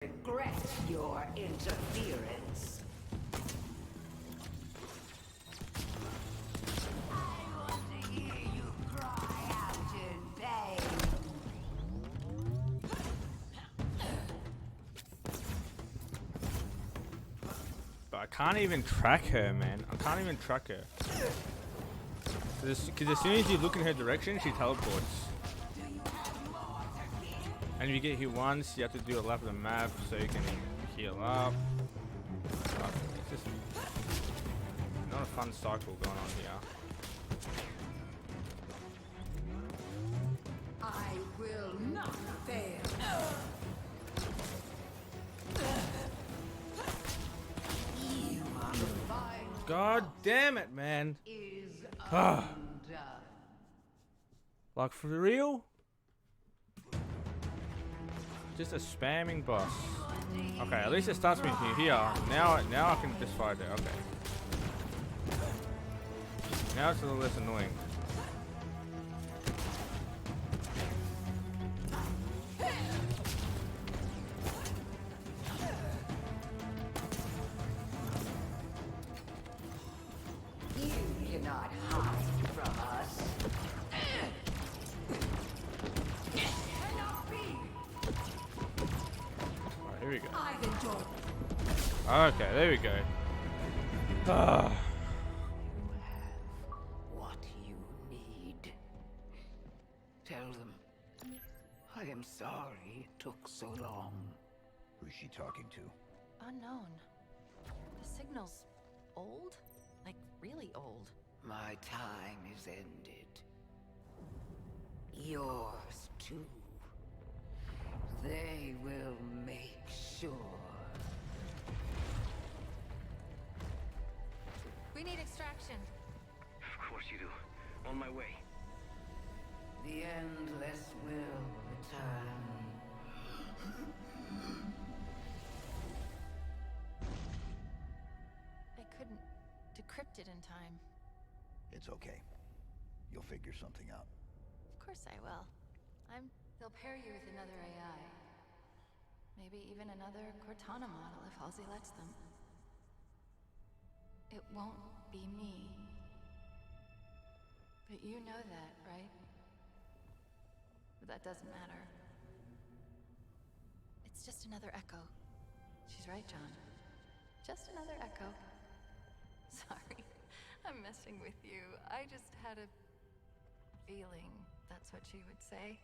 Regret your interference. I want to hear you cry out in pain. But I can't even track her, man. I can't even track her. Because as soon as you look in her direction, she teleports. And if you get hit once, you have to do a lap of the map so you can heal up. It's just not a fun cycle going on here. I will not fail. You are the final God damn it, man. is undone. Like, for real? Just a spamming boss. Okay, at least it starts me here. Now I can just fight it. Okay. Now it's a little less annoying. You cannot hide from us. Cannot be. Alright, here we go. I've enjoyed. Okay, there we go. Ah. What you need. Tell them. I am sorry it took so long. Who's she talking to? Unknown. The signal's old? Like, really old. My time is ended. Yours too. They will make sure. We need extraction. Of course you do. On my way. The endless will return. I couldn't decrypt it in time. It's okay. You'll figure something out. Of course I will. They'll pair you with another AI. Maybe even another Cortana model if Halsey lets them. It won't be me. But you know that, right? But that doesn't matter. It's just another echo. She's right, John. Just another echo. Sorry, I'm messing with you. I just had a feeling that's what she would say.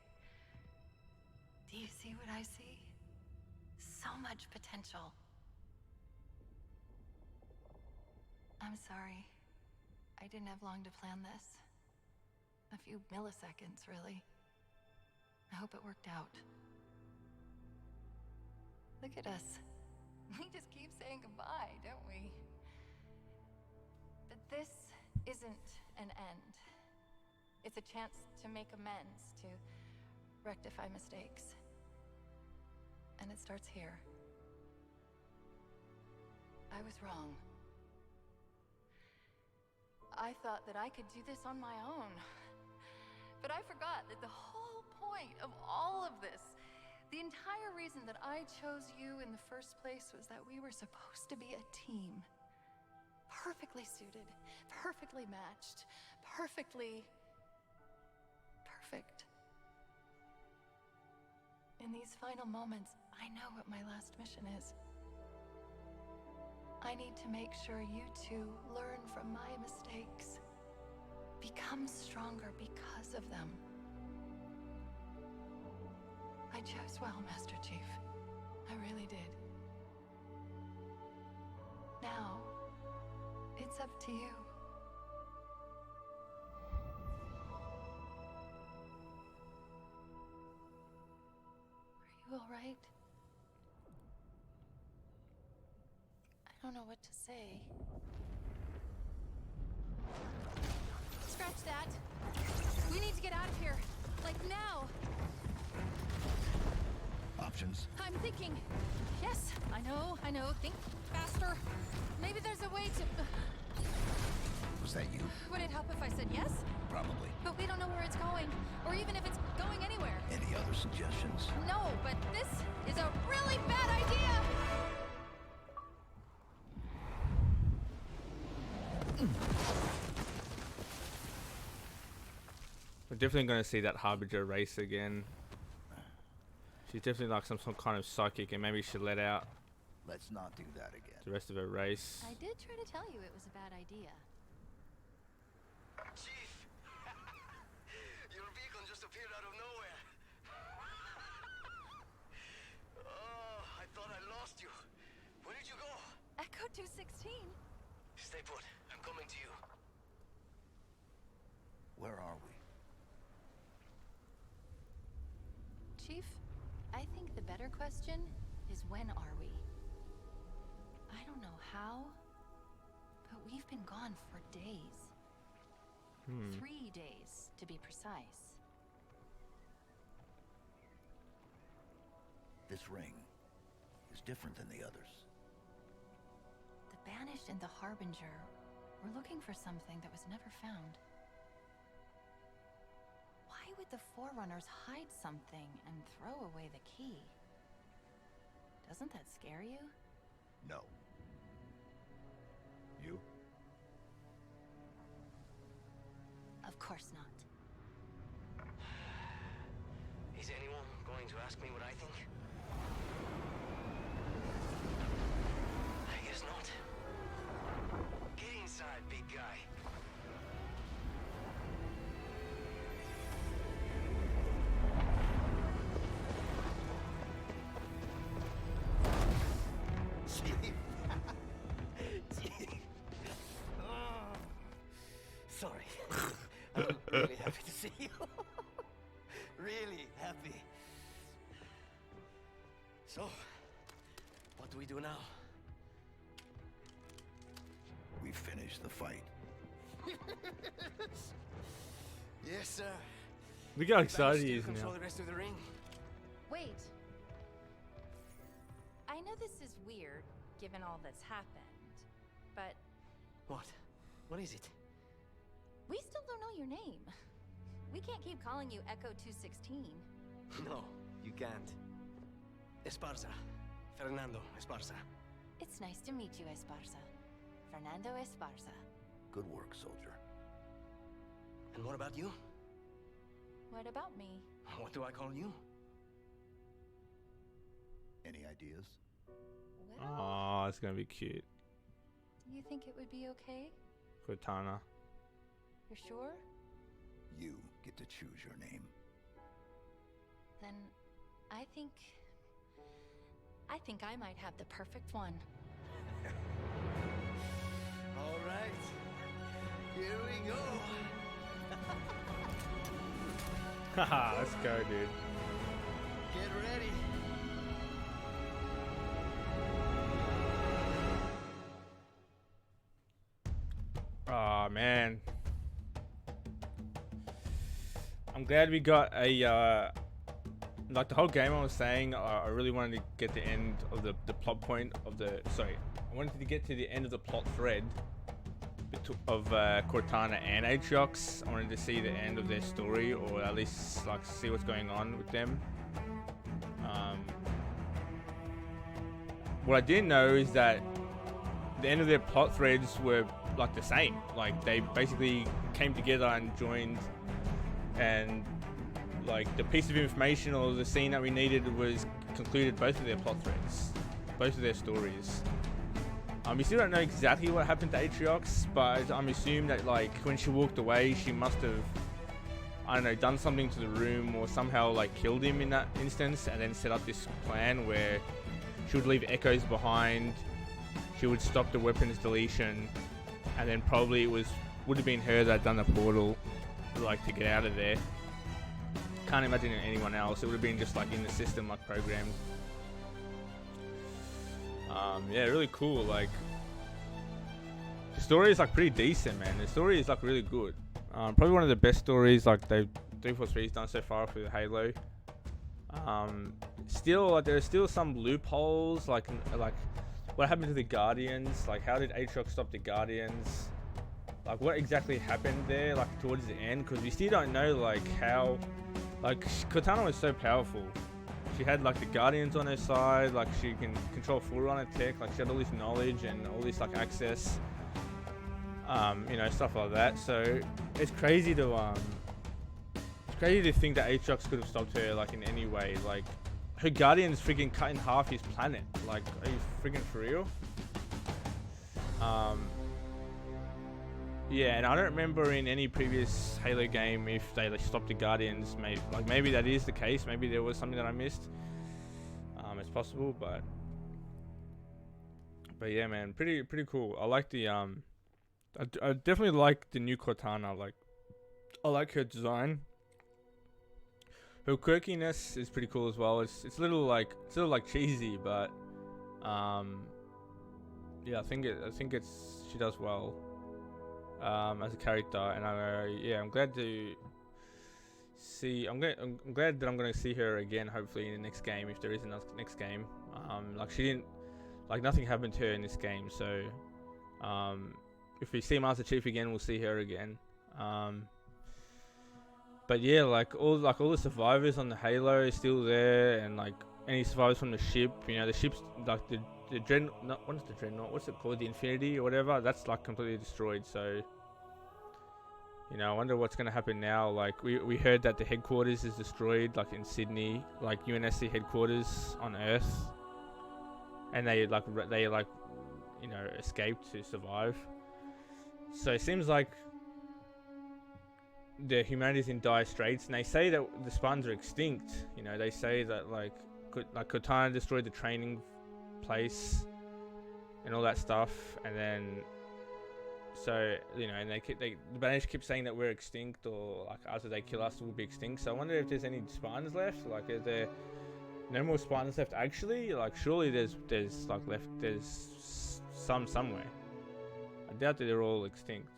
Do you see what I see? So much potential. I'm sorry. I didn't have long to plan this. A few milliseconds, really. I hope it worked out. Look at us. We just keep saying goodbye, don't we? But this isn't an end. It's a chance to make amends, to rectify mistakes. And it starts here. I was wrong. I thought that I could do this on my own. But I forgot that the whole point of all of this, the entire reason that I chose you in the first place was that we were supposed to be a team. Perfectly suited, perfectly matched, perfectly perfect. In these final moments, I know what my last mission is. I need to make sure you two learn from my mistakes. Become stronger because of them. I chose well, Master Chief. I really did. Now, it's up to you. Are you all right? I don't know what to say. Scratch that. We need to get out of here. Like now. Options? I'm thinking. Yes, I know. Think faster. Maybe there's a way to... Was that you? Would it help if I said yes? Probably. But we don't know where it's going, or even if it's going anywhere. Any other suggestions? No, but this is a really bad idea! We're definitely going to see that Harbinger race again. She's definitely like some kind of psychic, and maybe she let out Let's not do that again. the rest of her race. I did try to tell you it was a bad idea. Chief! Your beacon just appeared out of nowhere. Oh, I thought I lost you. Where did you go? Echo 216? Stay put. I'm coming to you. Where are we? Chief, I think the better question is when are we? I don't know how, but we've been gone for days. 3 days, to be precise. This ring is different than the others. The Banished and the Harbinger were looking for something that was never found. Why would the Forerunners hide something and throw away the key? Doesn't that scare you? No. You? Of course not. Is anyone going to ask me what I think? I guess not. Get inside, big guy. Sorry. I'm really happy to see you. Really happy. So, what do we do now? We finished the fight. Yes, sir. Look how We excited managed he to is control now. the rest of the ring. Wait. I know this is weird, given all that's happened, but What? What is it? we still don't know your name. We can't keep calling you Echo 216. No, you can't. Esparza. Fernando Esparza. It's nice to meet you, Esparza. Fernando Esparza. Good work, soldier. And what about you? What about me? What do I call you? Any ideas? Well, Oh, it's going to be cute. do you think it would be okay? Cortana. You're sure? You get to choose your name. Then I think I might have the perfect one. All right. Here we go. Haha, let's go, dude. Get ready. Oh man, I'm glad we got a like the whole game. I was saying I really wanted to get the end of the plot point of the I wanted to get to the end of the plot thread of Cortana and Aatrox. I wanted to see the end of their story, or at least like see what's going on with them. What I didn't know is that the end of their plot threads were like the same. Like they basically came together and joined, and like the piece of information or the scene that we needed was concluded both of their plot threads, both of their stories. We still don't know exactly what happened to Aatrox, but I'm assuming that like when she walked away, she must have, I don't know, done something to the room or somehow like killed him in that instance, and then set up this plan where she would leave echoes behind. She would stop the weapons deletion, and then probably it would have been her that done the portal, like to get out of there. Can't imagine anyone else. It would have been just like in the system, like programmed. Yeah, really cool. Like the story is like pretty decent, man. The story is like really good. Probably one of the best stories like they've 343's done so far for Halo. Still, like there are still some loopholes, like what happened to the Guardians? Like how did Aatrox stop the Guardians? like what exactly happened there, like towards the end, because we still don't know like how, like Cortana was so powerful. She had like the Guardians on her side, like she can control Forerunner tech, like she had all this knowledge and all this like access, you know, stuff like that. So it's crazy to think that Aatrox could have stopped her like in any way. Like her Guardians freaking cut in half his planet. Like, are you freaking for real? Yeah, and I don't remember in any previous Halo game if they like, stopped the Guardians. Maybe that is the case. Maybe there was something that I missed. It's possible, but yeah, man, pretty cool. I like the I definitely like the new Cortana. Like, I like her design. Her quirkiness is pretty cool as well. It's a little like cheesy, but yeah, I think she does well as a character, and I'm glad to see. I'm glad that I'm going to see her again, hopefully in the next game, if there is a next game. Like she didn't, like nothing happened to her in this game, so if we see Master Chief again, we'll see her again. But yeah, like all the survivors on the Halo are still there, and like any survivors from the ship, you know, the ship's like the Dreadnought, what is the Dreadnought? What's it called? The Infinity or whatever. That's like completely destroyed. So, you know, I wonder what's gonna happen now. Like we heard that the headquarters is destroyed, like in Sydney, like UNSC headquarters on Earth, and they you know, escaped to survive. So it seems like the humanity's in dire straits, and they say that the Spartans are extinct. You know, they say that like Cortana destroyed the training place and all that stuff, and then so, you know, and the Banished keep saying that we're extinct, or like after they kill us we'll be extinct. So I wonder if there's any Spartans left. Like, is there no more Spartans left actually? Like, surely there's some somewhere. I doubt that they're all extinct,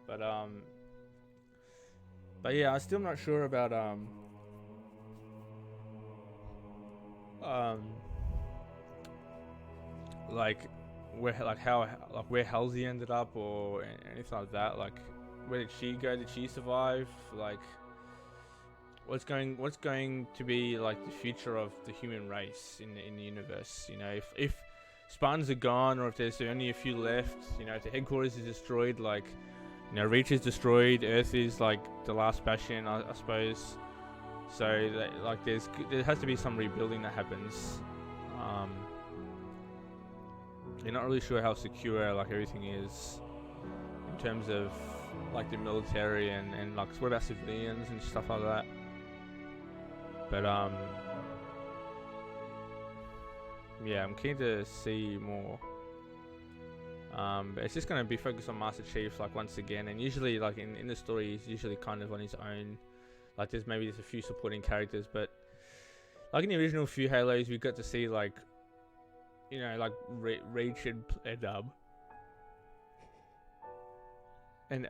but yeah, I'm still not sure about like where Halsey ended up or anything like that. Like, where did she go? Did she survive? Like, what's going to be like the future of the human race in the universe? You know, if Spartans are gone, or if there's only a few left, you know, if the headquarters is destroyed, like, you know, Reach is destroyed, Earth is like the last bastion, I suppose. So like there has to be some rebuilding that happens. You're not really sure how secure like everything is in terms of like the military and like what about civilians and stuff like that. But yeah, I'm keen to see more. But it's just going to be focused on Master Chief, like, once again, and usually like in the story he's usually kind of on his own. Like, there's a few supporting characters, but like in the original few Halos we got to see, like, you know, like Reach and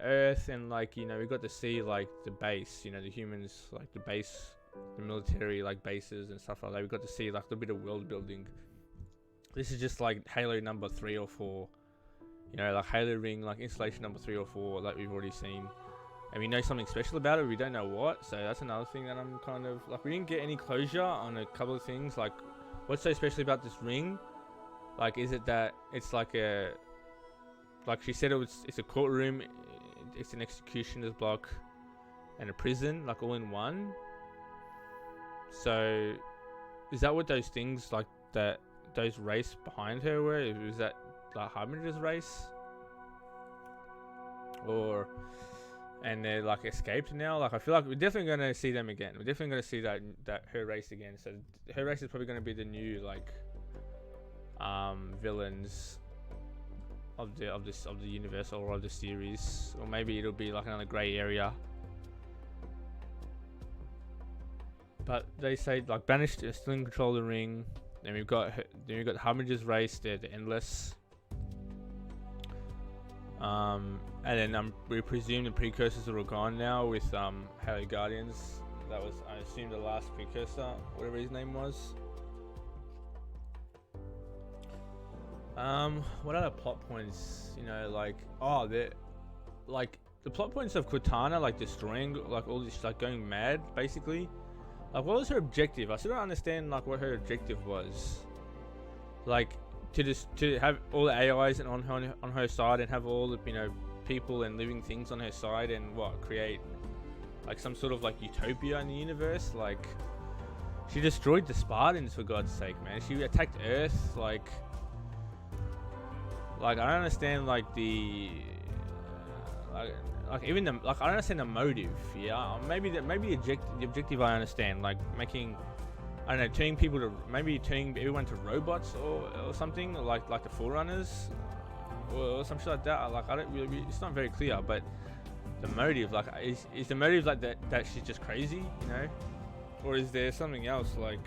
Earth, and like, you know, we got to see like the base, you know, the humans, like the base, the military like bases and stuff like that. We got to see like a bit of world building. This is just like Halo number 3 or 4, you know, like Halo Ring, like installation number 3 or 4 that we've already seen, and we know something special about it, we don't know what. So that's another thing that I'm kind of like, we didn't get any closure on a couple of things. Like, what's so special about this ring? Like, is it that it's like like she said, it's a courtroom, it's an executioner's block and a prison, like all in one. So is that what those things, like that those race behind her were? Was that like Harbinger's race? Or and they're like escaped now? Like, I feel like we're definitely going to see them again. We're definitely going to see that her race again. So her race is probably going to be the new like villains of the universe or of the series, or maybe it'll be like another grey area. But they say like Banished is still in control of the ring. Then we've got Harbinger's race. They're the Endless. And then we presume the precursors are all gone now with Halo Guardians. That was, I assume, the last precursor, whatever his name was. What other plot points? You know, like, like the plot points of Cortana, like destroying, like all this, like going mad, basically. Like, what was her objective? I still don't understand like what her objective was. Like to have all the AIs and on her side, and have all the, you know, people and living things on her side, and what, create like some sort of like utopia in the universe. Like, she destroyed the Spartans, for God's sake, man. She attacked Earth. Like I don't understand like the like even the, like, I don't understand the motive. Yeah, maybe the objective I understand, like making, I don't know, turning people to, maybe turning everyone to robots or something, like the Forerunners or some shit like that. Like, I don't really, it's not very clear. But the motive, like, is the motive like that she's just crazy, you know, or is there something else? Like,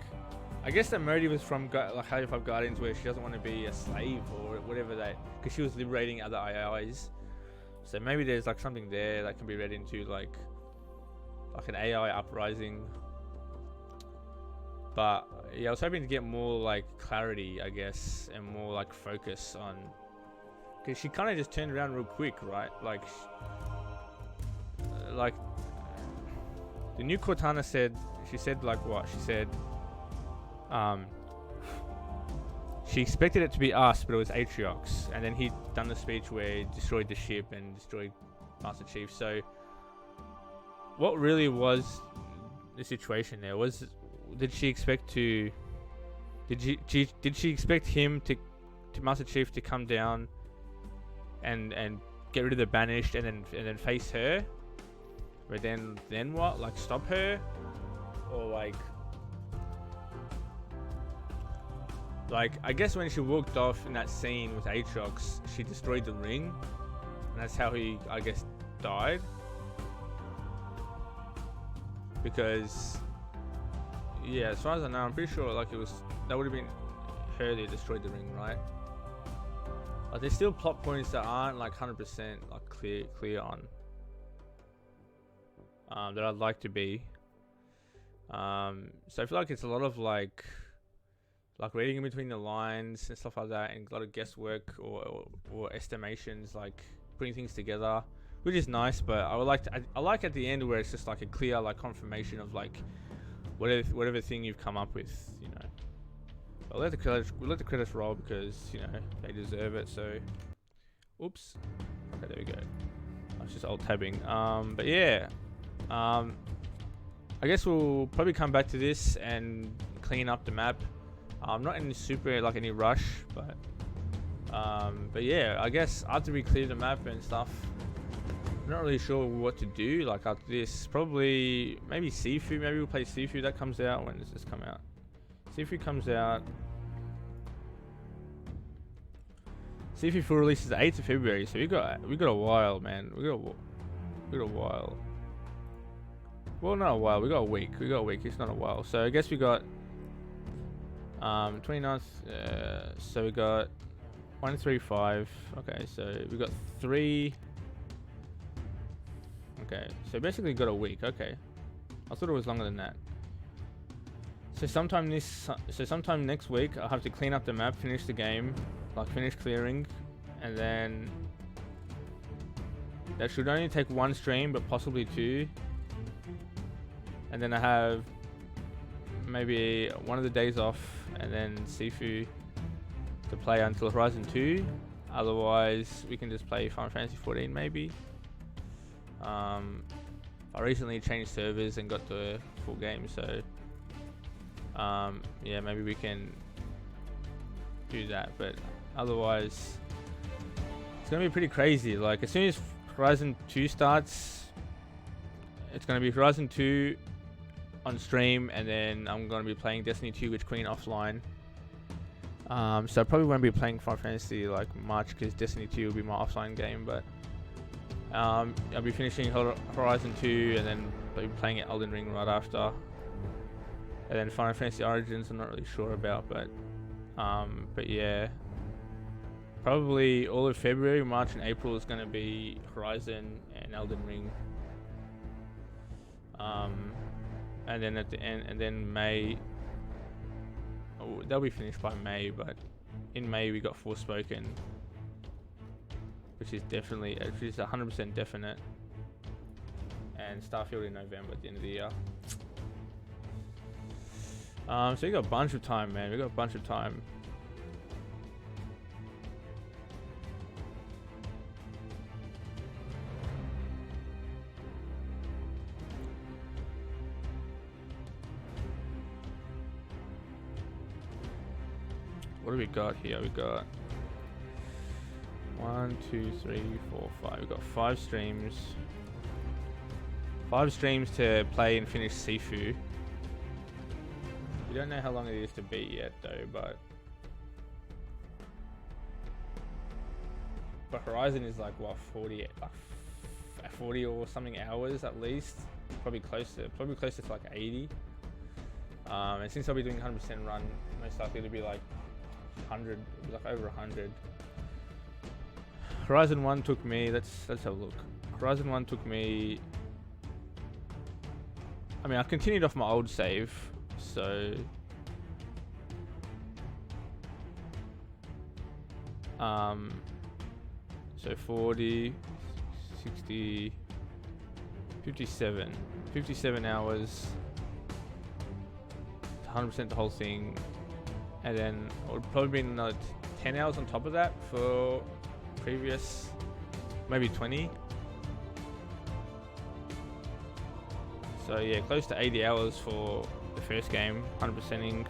I guess the motive is from like Halo 5 Guardians, where she doesn't want to be a slave or whatever, that, because she was liberating other AIs. So maybe there's like something there that can be read into like an AI uprising. But yeah, I was hoping to get more like clarity, I guess, and more like focus on, because she kind of just turned around real quick, right? Like the new Cortana said, she said like what? She said she expected it to be us, but it was Atriox. And then he'd done the speech where he destroyed the ship and destroyed Master Chief. So what really was the situation there? Did she expect to, did she expect him to Master Chief to come down and get rid of the Banished and then face her? But then what? Like, stop her? Or like, I guess when she walked off in that scene with Aatrox, she destroyed the ring, and that's how he, I guess, died. Because, yeah, as far as I know, I'm pretty sure like that would have been her that destroyed the ring, right? Like, there's still plot points that aren't like 100% like clear on, that I'd like to be. So I feel like it's a lot of like reading in between the lines and stuff like that, and a lot of guesswork or estimations, like putting things together, which is nice. But I like at the end where it's just like a clear like confirmation of like whatever thing you've come up with, you know. We'll let the credits roll, because, you know, they deserve it. So, oops. Okay, there we go. I was just alt tabbing. But yeah, I guess we'll probably come back to this and clean up the map. I'm not in super like any rush, but yeah, I guess after we clear the map and stuff, I'm not really sure what to do. Like, after this, probably maybe Sifu. Maybe we'll play Sifu. That comes out. When does this come out? Sifu comes out. Sifu full release is the 8th of February. So we got a while, man. We got a while. Well, not a while. We got a week. It's not a while. So I guess we got 29th. So we got 1, 3, 5. Okay, so we got 3. Okay, so basically got a week. Okay, I thought it was longer than that. So sometime next week, I'll have to clean up the map, finish the game, like finish clearing, and then that should only take 1 stream, but possibly 2. And then I have maybe one of the days off, and then Sifu to play until Horizon 2. Otherwise, we can just play Final Fantasy 14 maybe. I recently changed servers and got the full game, so yeah, maybe we can do that. But otherwise, it's gonna be pretty crazy. Like, as soon as Horizon 2 starts, it's gonna be Horizon 2 on stream, and then I'm gonna be playing Destiny 2 Witch Queen offline. So I probably won't be playing Final Fantasy like much, because Destiny 2 will be my offline game. But I'll be finishing Horizon 2, and then I'll be playing Elden Ring right after. And then Final Fantasy Origins, I'm not really sure about, but yeah, probably all of February, March, and April is going to be Horizon and Elden Ring. And then at the end, and then May, they'll be finished by May. But in May we got Forspoken, which is 100% definite, and Starfield in November at the end of the year. So we got a bunch of time, man. We got a bunch of time. What do we got here? We got 1, 2, 3, 4, 5. We got 5 streams. 5 streams to play and finish Sifu. We don't know how long it is to beat yet, though, but Horizon is like what 40 or something hours at least. Probably close to like 80. And since I'll be doing 100% run, most likely to be like 100, like over 100. Horizon 1 took me, let's have a look. Horizon 1 took me, I mean, I continued off my old save, so so 40, 60, 57 hours, 100% the whole thing. And then it would probably be another 10 hours on top of that for previous, maybe 20. So yeah, close to 80 hours for the first game, 100%ing.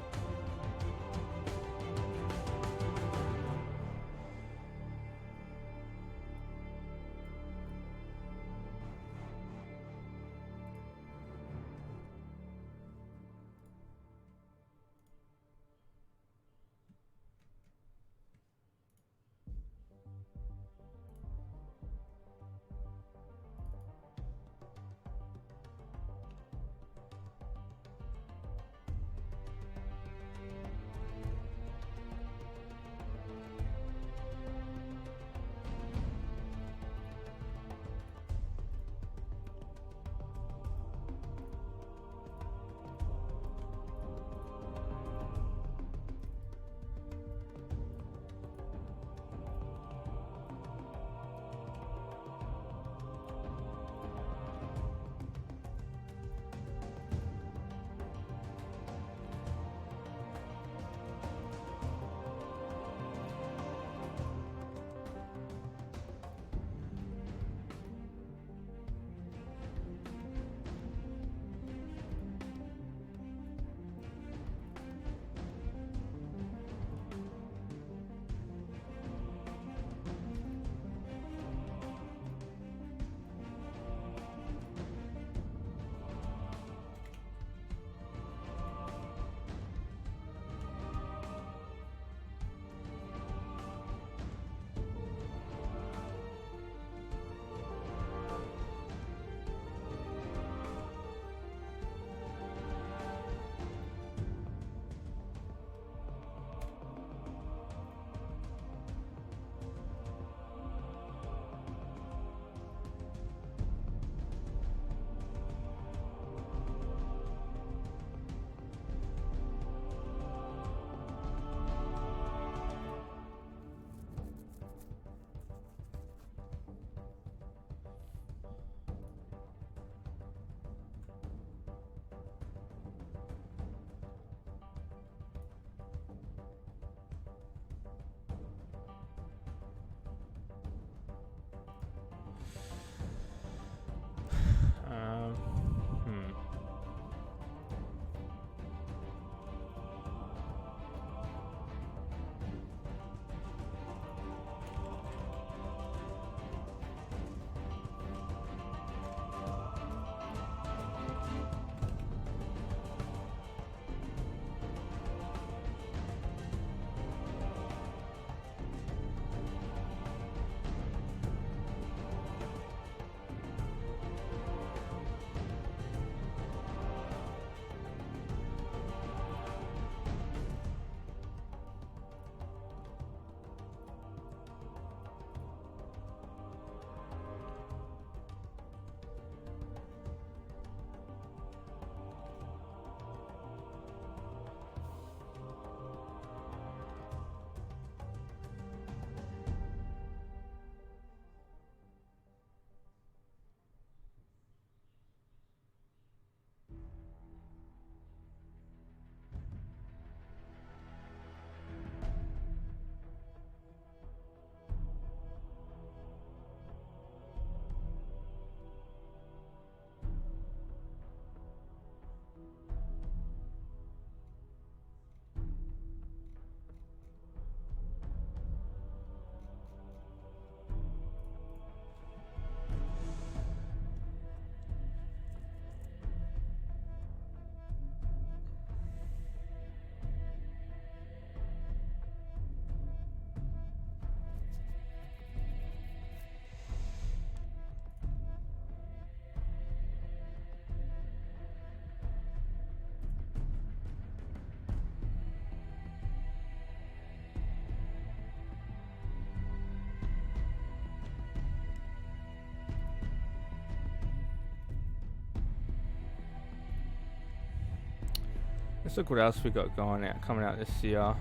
Let's look what else we got coming out this year.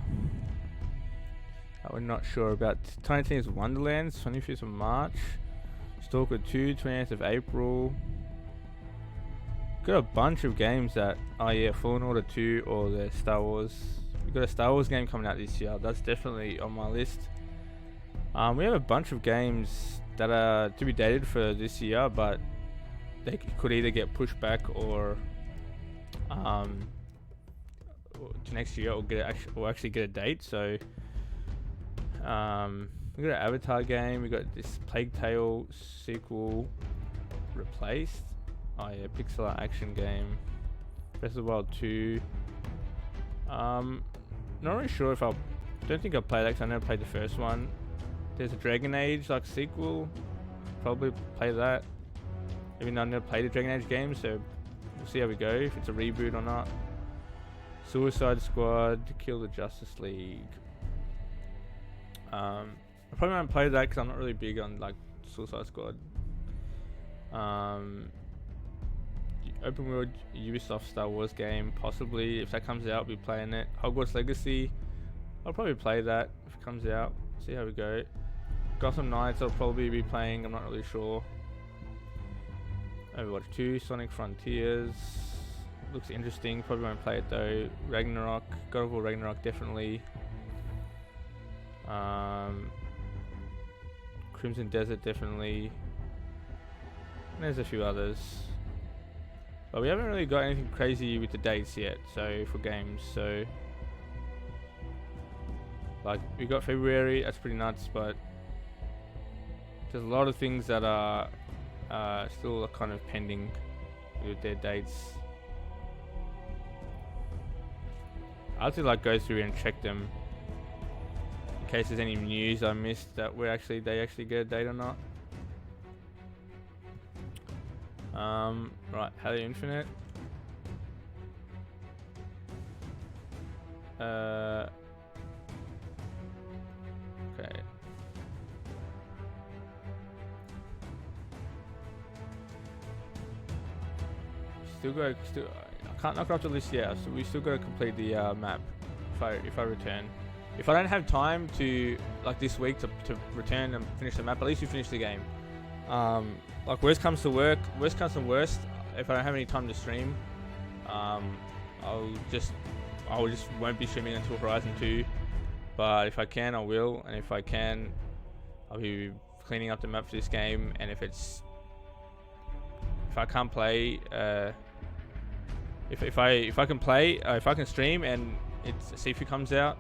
We're not sure about. Tiny Tina's Wonderlands, 25th of March. Stalker 2, 28th of April. Got a bunch of games that. Oh yeah, Fallen Order 2 or the Star Wars. We got a Star Wars game coming out this year. That's definitely on my list. We have a bunch of games that are to be dated for this year, but they could either get pushed back or to next year, or actually get a date. So we got an Avatar game. We got this Plague Tale sequel replaced. Oh yeah, pixel art action game. Breath of the Wild 2. Not really sure if I'll. Don't think I'll play that because I never played the first one. There's a Dragon Age like sequel. Probably play that. Even though I've never played a Dragon Age game, so we'll see how we go. If it's a reboot or not. Suicide Squad, Kill the Justice League. I probably won't play that because I'm not really big on like Suicide Squad. Open world Ubisoft Star Wars game, possibly if that comes out, I'll be playing it. Hogwarts Legacy, I'll probably play that if it comes out. See how we go. Gotham Knights, I'll probably be playing. I'm not really sure. Overwatch 2, Sonic Frontiers. Looks interesting. Probably won't play it though. Ragnarok, God of War Ragnarok definitely. Crimson Desert definitely. And there's a few others. But we haven't really got anything crazy with the dates yet, so for games, so like we got February, that's pretty nuts, but there's a lot of things that are still kind of pending with their dates. I'll have to like go through and check them in case there's any news I missed that they actually get a date or not. Right, Halo Infinite. Okay. I can't knock it off the list yet, so we still got to complete the map if I return. If I don't have time to like this week to return and finish the map, at least we finish the game. Like worst comes to worst, if I don't have any time to stream, I'll just won't be streaming until Horizon 2. But if I can, I will, and if I can, I'll be cleaning up the map for this game. And if I can't play, if I can play, if I can stream and it's Sifu comes out,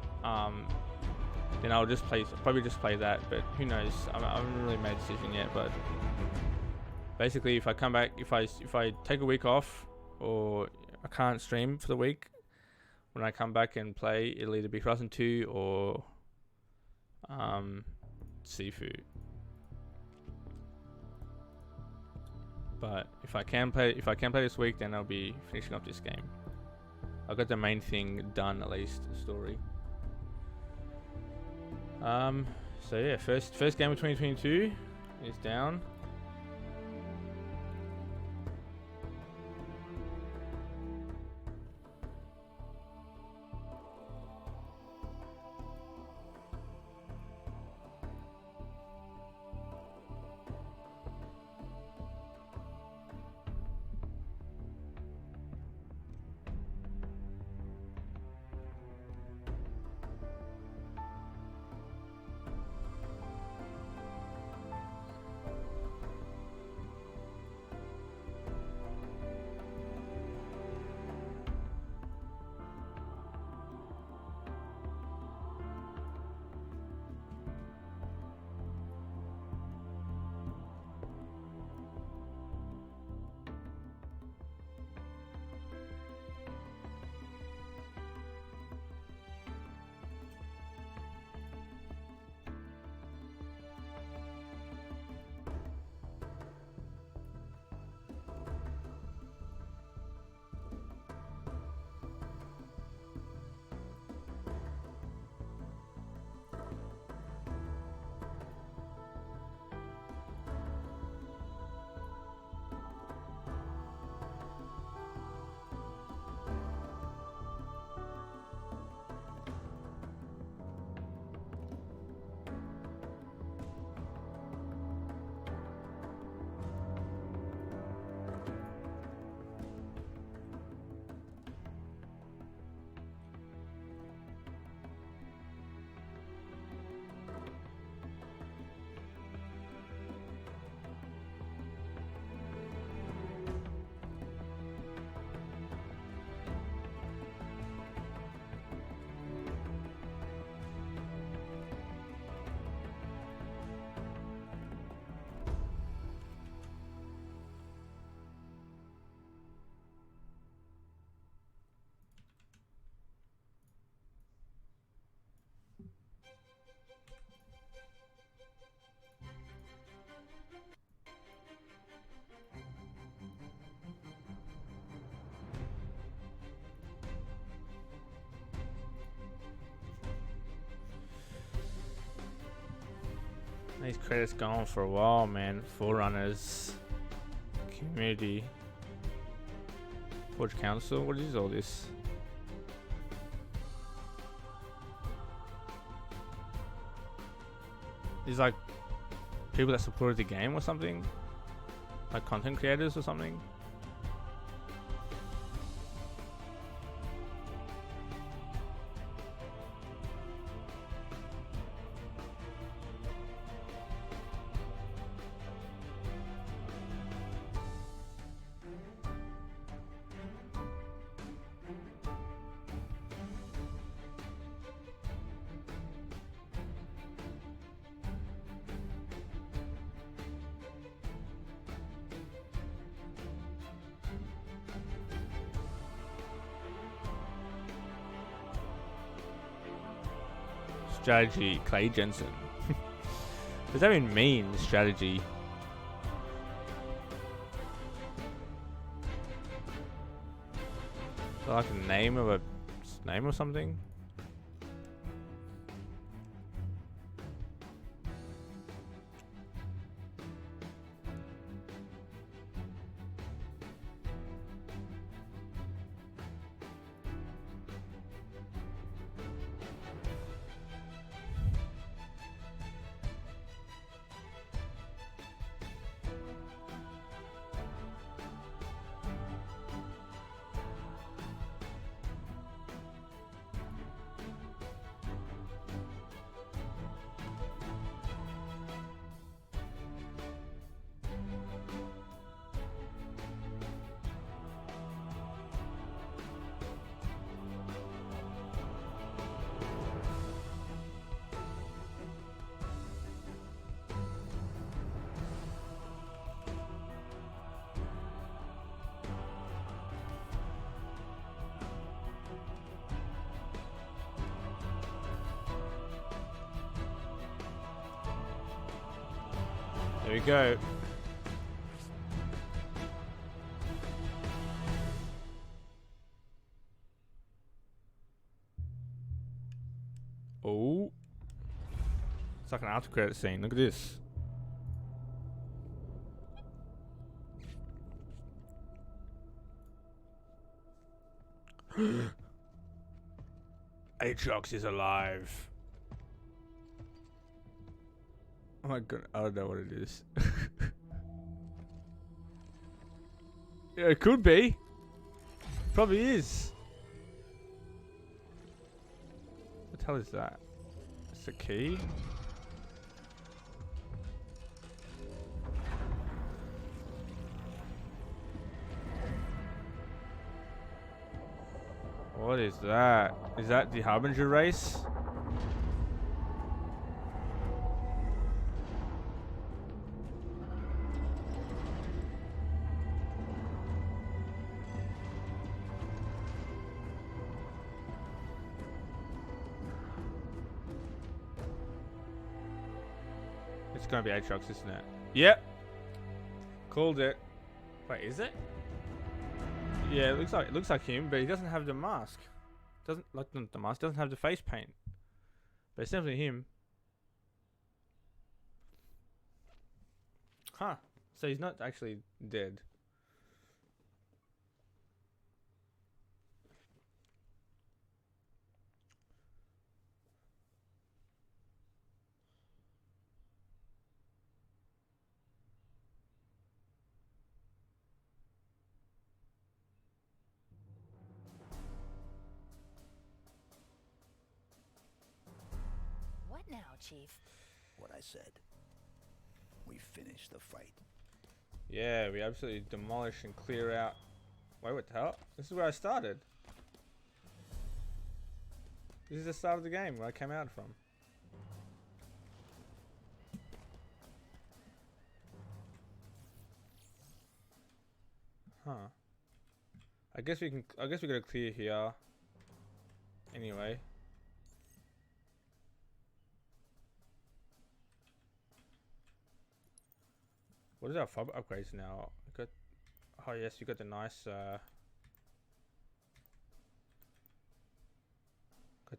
then I'll probably just play that. But who knows? I haven't really made a decision yet. But basically, if I come back, if I take a week off or I can't stream for the week, when I come back and play, it'll either be Horizon 2 or Sifu. But if I can play this week, then I'll be finishing up this game. I got the main thing done, at least the story. So yeah, first game of 2022 is down. These credits go on for a while, man. Forerunners, community, Forge Council. What is all this? These like people that supported the game or something, like content creators or something. Strategy, Clay Jensen. Does that even mean strategy? Is that like a name of a name or something? There we go. Oh. It's like an after credit scene. Look at this. Aatrox is alive. Oh my god, I don't know what it is. Yeah, it could be. Probably is. What the hell is that? It's a key? What is that? Is that the Harbinger race? It's gonna be Aatrox, isn't it? Yep. Called it. Wait, is it? Yeah, it looks like him, but he doesn't have the mask. Doesn't like not the mask. Doesn't have the face paint. But it's definitely him. Huh. So he's not actually dead. What now, Chief? What I said. We finished the fight. Yeah, we absolutely demolish and clear out. Wait, what the hell? This is where I started. This is the start of the game where I came out from. Huh. I guess we gotta clear here. Anyway. What is our fob upgrades now? We got, oh yes, you got the nice got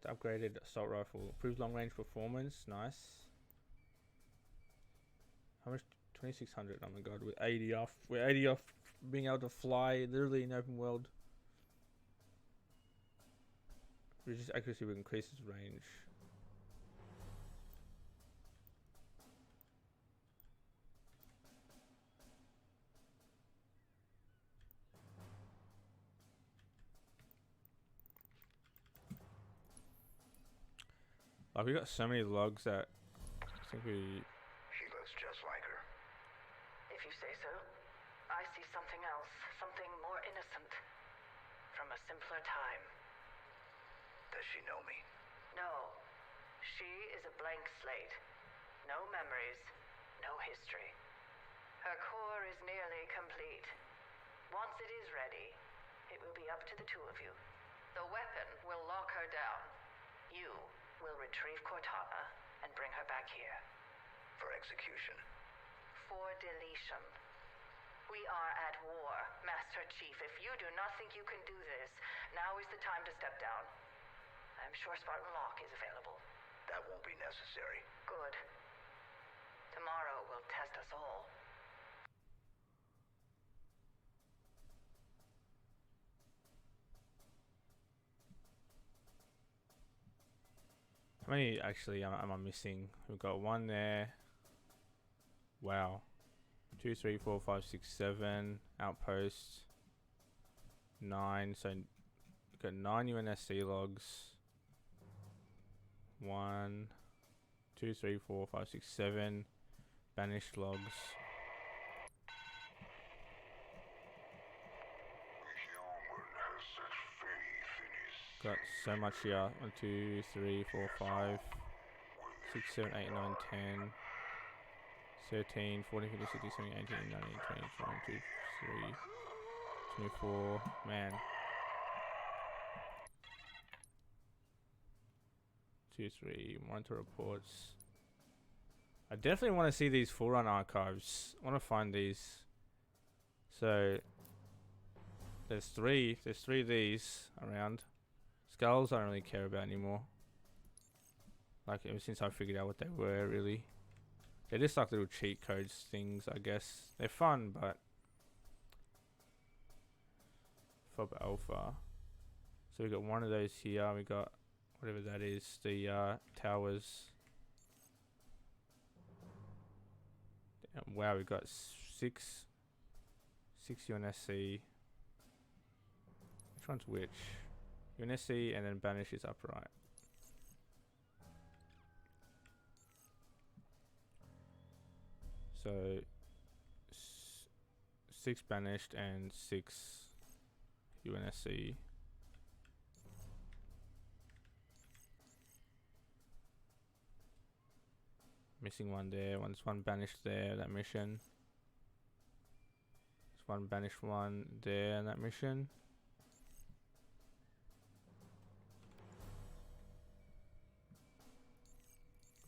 the upgraded assault rifle. Improves long range performance, nice. How much? 2600. Oh my god, we're 80 off. We're 80 off being able to fly literally in open world. Reduces accuracy but increases range. Like we got so many logs that I think we. She looks just like her. If you say so. I see something else, something more innocent. From a simpler time. Does she know me? No. She is a blank slate. No memories, no history. Her core is nearly complete. Once it is ready, it will be up to the two of you. The weapon will lock her down. You will retrieve Cortana and bring her back here. For execution. For deletion. We are at war, Master Chief. If you do not think you can do this, now is the time to step down. I'm sure Spartan Lock is available. That won't be necessary. Good. Tomorrow will test us all. How many actually am I missing? We've got one there. Wow. 2, 3, 4, 5, 6, 7 outposts. 9. So we've got 9 UNSC logs. 1, 2, 3, 4, 5, 6, 7 banished logs. Got so much here. 1, 2, 3, 4, 5, 6, 7, 8, 9, 10, 13, 14, 15, 16, 17, 18, 19, 20, 21, 22, 23, 24. Man. 2, 3. Monitor reports. I definitely want to see these full run archives. I want to find these. So there's three of these around. Skulls I don't really care about anymore. Like ever since I figured out what they were, really. They're just like little cheat codes things, I guess. They're fun, but FOB Alpha. So we got one of those here. We got whatever that is, the towers. Wow, we got six UNSC. Which one's which? UNSC and then banish is upright. So 6 banished and 6 UNSC. Missing one there. One banished there. That mission. There's one banished one there. That mission.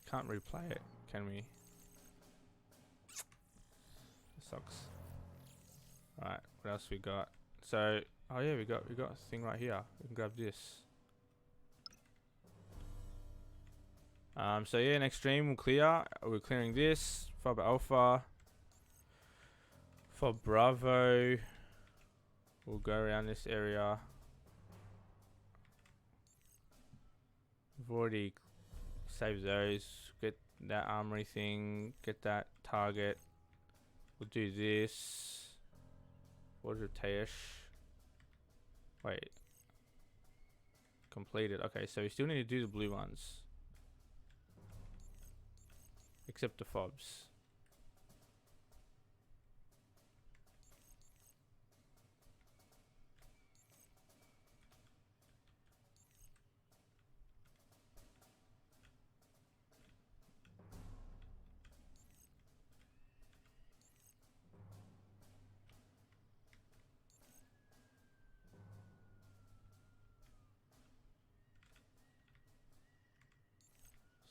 Can't replay it, can we? Sucks. Alright, what else we got? So, oh yeah, we got a thing right here. We can grab this. So yeah, next stream we'll clear. We're clearing this. FOB Alpha. For Bravo. We'll go around this area. We've already saved those. Get that armory thing. Get that target. We'll do this. What is it, Taesh? Wait. Completed. Okay, so we still need to do the blue ones. Except the FOBs.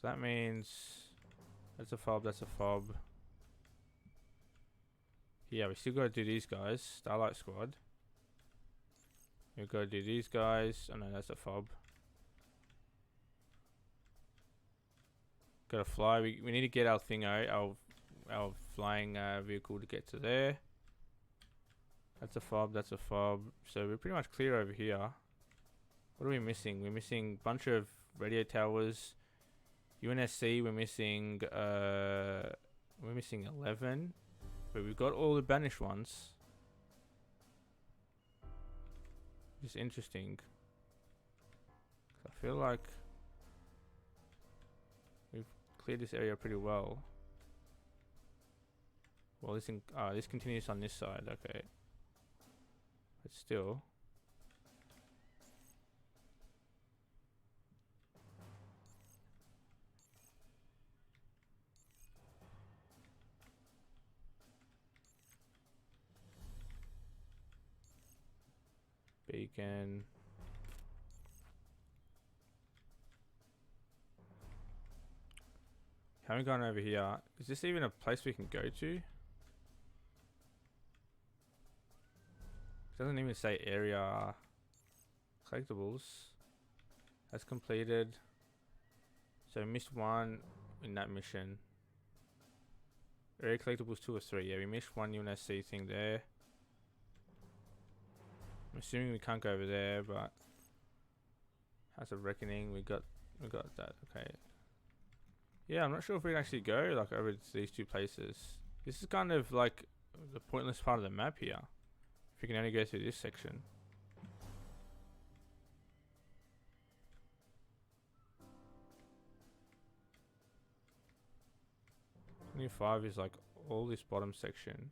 So that means that's a FOB, that's a FOB. Yeah, we still gotta do these guys. Starlight Squad. We've gotta do these guys. Oh no, that's a FOB. Gotta fly. We need to get our thingo, our our flying vehicle to get to there. That's a fob, that's a fob. So we're pretty much clear over here. What are we missing? We're missing a bunch of radio towers. UNSC, we're missing 11. But we've got all the banished ones. Which is interesting. I feel like we've cleared this area pretty well. Well, this continues on this side, okay. But still. Beacon. Haven't gone over here. Is this even a place we can go to? Doesn't even say area collectibles. That's completed. So we missed one in that mission. Area collectibles 2 or 3. Yeah, we missed one UNSC thing there. I'm assuming we can't go over there, but House of Reckoning, we got that. Okay. Yeah, I'm not sure if we can actually go like over to these two places. This is kind of like the pointless part of the map here. If you can only go through this section. $25 is like all this bottom section.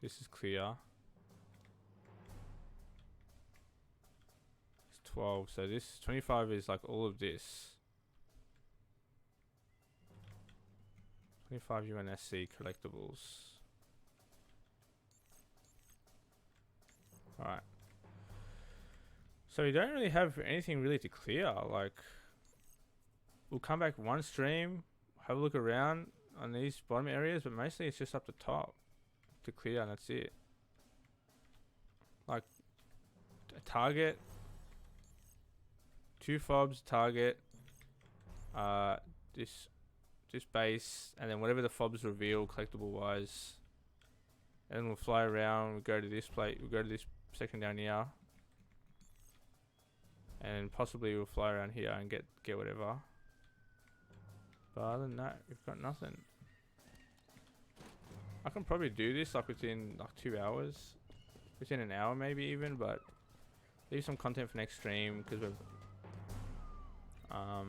This is clear. It's 12, so this 25 is like all of this. 25 UNSC collectibles. Alright. So we don't really have anything really to clear. Like, we'll come back one stream, have a look around on these bottom areas, but mostly it's just up the top to clear, and that's it. Like, a target, 2 fobs, target, this base, and then whatever the fobs reveal collectible wise. And then we'll fly around, we'll go to this plate, we'll go to this section down here. And possibly we'll fly around here and get whatever. But other than that, we've got nothing. I can probably do this like within like 2 hours. Within an hour maybe even, but leave some content for next stream because we've I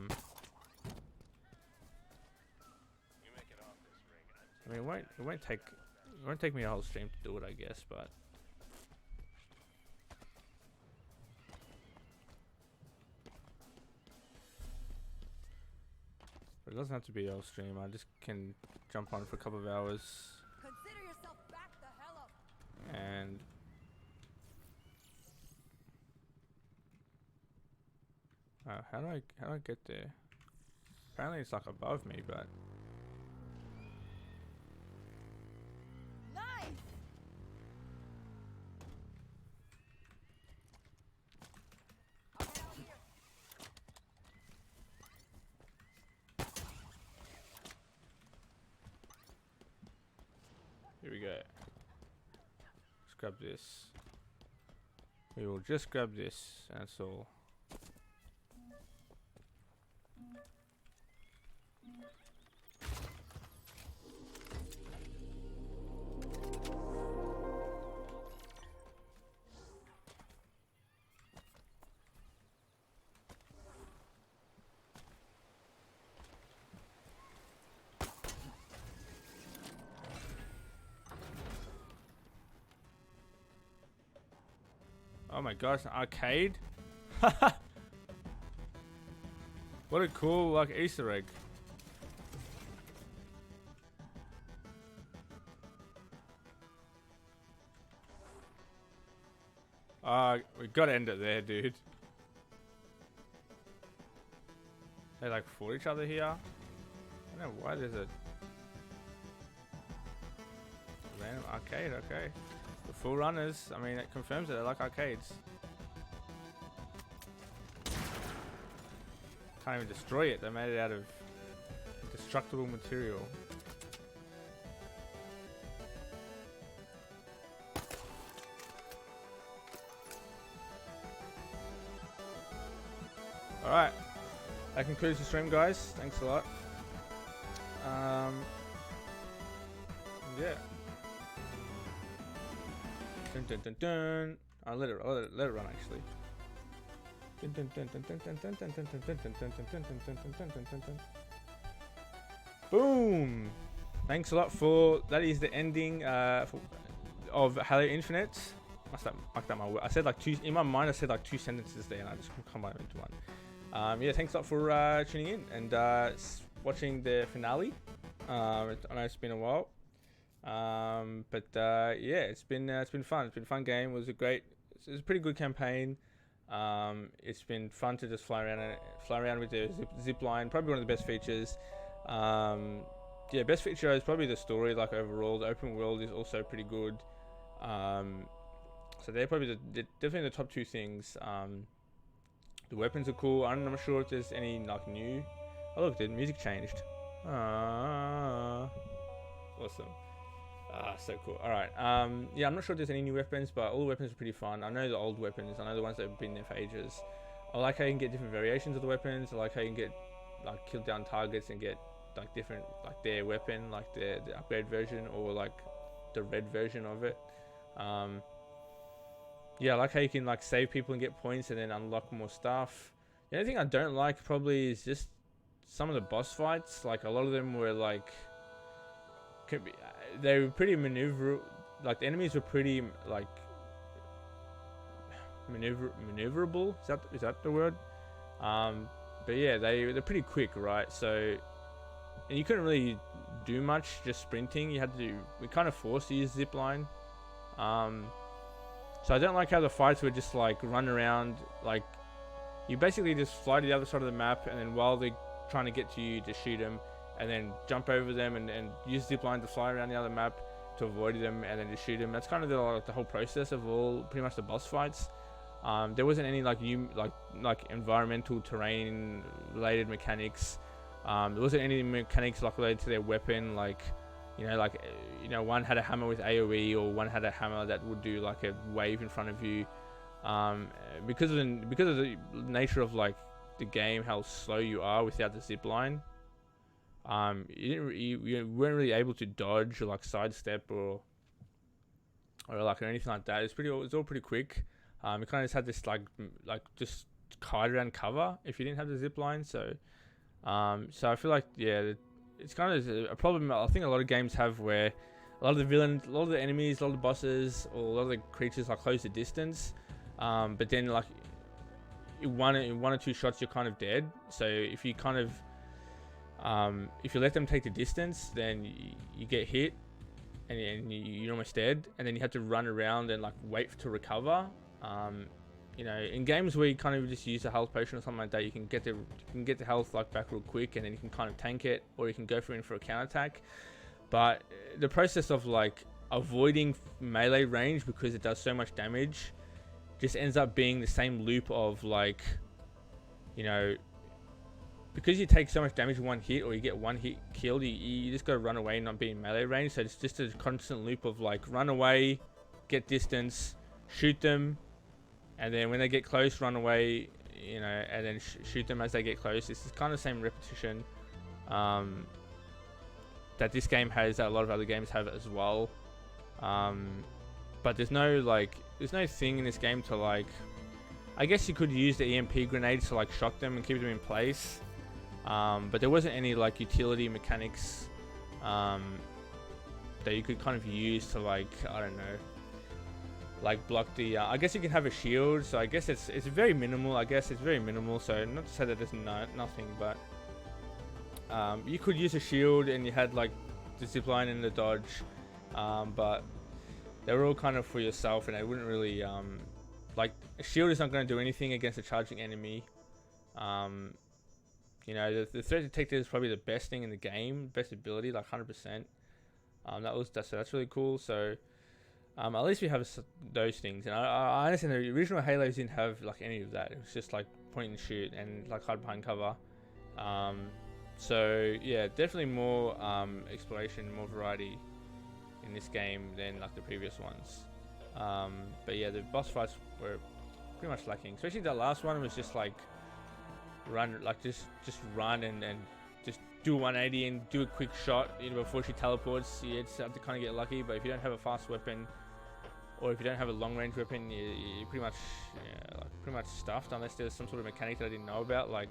mean, it won't take me a whole stream to do it, I guess, but it doesn't have to be a whole stream. I just can jump on for a couple of hours. Consider yourself back the hell up. And how do I get there? Apparently it's like above me, but Nice. I'll get out here. here we go. Let's grab this. We will just grab this, and that's all. Oh my gosh, an arcade? What a cool like Easter egg. We gotta end it there, dude. They like fought each other here. I don't know why there's a random arcade, okay. The full runners, I mean, it confirms that they like arcades. Can't even destroy it, they made it out of Destructible material. Alright. That concludes the stream, guys. Thanks a lot. Yeah. Dun dun dun dun. I'll let it run actually. Dun dun dun dun dun dun dun dun dun dun dun dun dun dun dun dun dun dun. Boom! Thanks a lot for that. Is the ending of Halo Infinite. Must have mucked up my word. I said like two in my mind. I said like two sentences there, and I just combined them into one. Yeah, thanks a lot for tuning in and watching the finale. I know it's been a while, but yeah, it's been fun. It's been a fun game. It was a pretty good campaign. It's been fun to just fly around with the zip line. Probably one of the best features. Yeah, best feature is probably the story. Like overall, the open world is also pretty good. So they're probably definitely the top two things. The weapons are cool. I'm not sure if there's any like new. Oh look, the music changed. Awesome. So cool. Alright. Yeah, I'm not sure if there's any new weapons, but all the weapons are pretty fun. I know the old weapons. I know the ones that have been there for ages. I like how you can get different variations of the weapons. I like how you can get like kill down targets and get like different like their weapon, like the upgrade version or like the red version of it. Yeah, I like how you can like save people and get points and then unlock more stuff. The only thing I don't like probably is just some of the boss fights. Like a lot of them were like they were pretty like the enemies were pretty like maneuverable. Is that the word? But yeah, they're pretty quick, right? So and you couldn't really do much just sprinting. We kind of forced to use zipline. So I don't like how the fights were just like run around, like you basically just fly to the other side of the map and then while they're trying to get to you, just shoot them and then jump over them and use zipline to fly around the other map to avoid them and then just shoot them. That's kind of the whole process of pretty much the boss fights. There wasn't any like new like environmental terrain related mechanics. There wasn't any mechanics like related to their weapon, like one had a hammer with AoE or one had a hammer that would do like a wave in front of you. Because of the nature of like the game, how slow you are without the zip line, you weren't really able to dodge or like sidestep or anything like that. It's all pretty quick. You kind of just had this like just hide around cover if you didn't have the zip line. So I feel like it's kind of a problem I think a lot of games have where a lot of the villains, a lot of the enemies, a lot of the bosses, or a lot of the creatures are close to distance. But then like in one or two shots you're kind of dead. So if you kind of if you let them take the distance, then you get hit and you're almost dead, and then you have to run around and like wait to recover. In games where you kind of just use a health potion or something like that, you can get the health like back real quick, and then you can kind of tank it, or you can go in for a counterattack. But the process of like avoiding melee range because it does so much damage just ends up being the same loop of like, because you take so much damage in one hit, or you get one hit killed, you just gotta run away and not be in melee range. So it's just a constant loop of like run away, get distance, shoot them, and then when they get close, run away, and then shoot them as they get close. It's kind of the same repetition that this game has, that a lot of other games have as well. But there's no thing in this game to like, I guess you could use the EMP grenades to like shock them and keep them in place. But there wasn't any like utility mechanics that you could kind of use to like, I don't know, like block the I guess you can have a shield, so I guess it's very minimal. So not to say that there's nothing, but you could use a shield and you had like the zipline and the dodge, but they were all kind of for yourself, and they wouldn't really like a shield is not going to do anything against a charging enemy. The threat detector is probably the best thing in the game, best ability, like 100%. That's really cool. So at least we have those things, and I understand the original Halos didn't have like any of that. It was just like point and shoot and like hide behind cover. So yeah, definitely more exploration, more variety in this game than like the previous ones. But yeah, the boss fights were pretty much lacking. Especially the last one was just like run, like just run and just do a 180 and do a quick shot, you know, before she teleports. You just have to kind of get lucky. But if you don't have a fast weapon, or if you don't have a long range weapon, you're pretty much pretty much stuffed unless there's some sort of mechanic that I didn't know about, like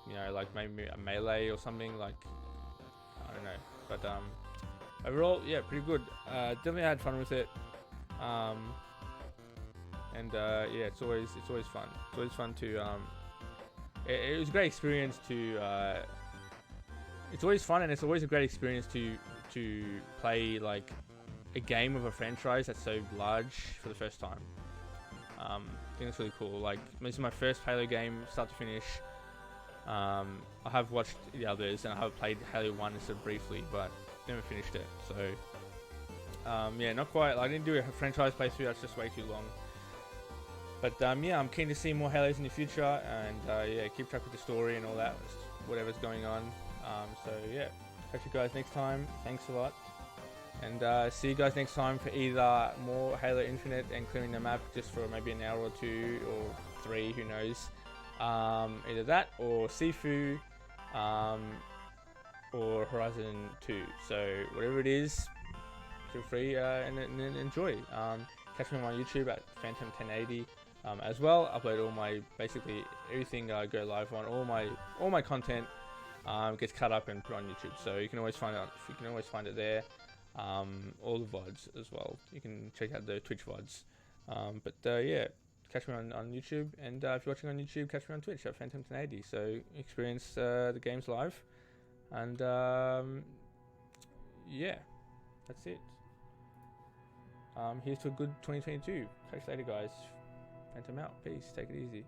you know, like maybe a melee or something, like I don't know. But overall, yeah, pretty good. Definitely had fun with it. And yeah, it's always fun. It's always fun to it was a great experience to it's always fun, and it's always a great experience to play like a game of a franchise that's so large for the first time. I think it's really cool. Like, this is my first Halo game, start to finish. I have watched the others, and I have played Halo 1 so briefly, but never finished it. So yeah, not quite. I didn't do a franchise playthrough. That's just way too long. But yeah, I'm keen to see more Halos in the future, and yeah, keep track with the story and all that, whatever's going on. So yeah, catch you guys next time. Thanks a lot, and see you guys next time for either more Halo Infinite and clearing the map just for maybe an hour or 2 or 3, who knows. Either that or Sifu, or Horizon 2. So whatever it is, feel free and enjoy. Catch me on my YouTube at Fantom1080 as well. Upload all my, basically everything I go live on. All my content gets cut up and put on YouTube, so you can always find it there. All the VODs as well. You can check out the Twitch VODs. But yeah, catch me on YouTube, and if you're watching on YouTube, catch me on Twitch at Fantom1080. So experience the games live, and yeah, that's it. Here's to a good 2022. Catch you later, guys. Phantom out. Peace. Take it easy.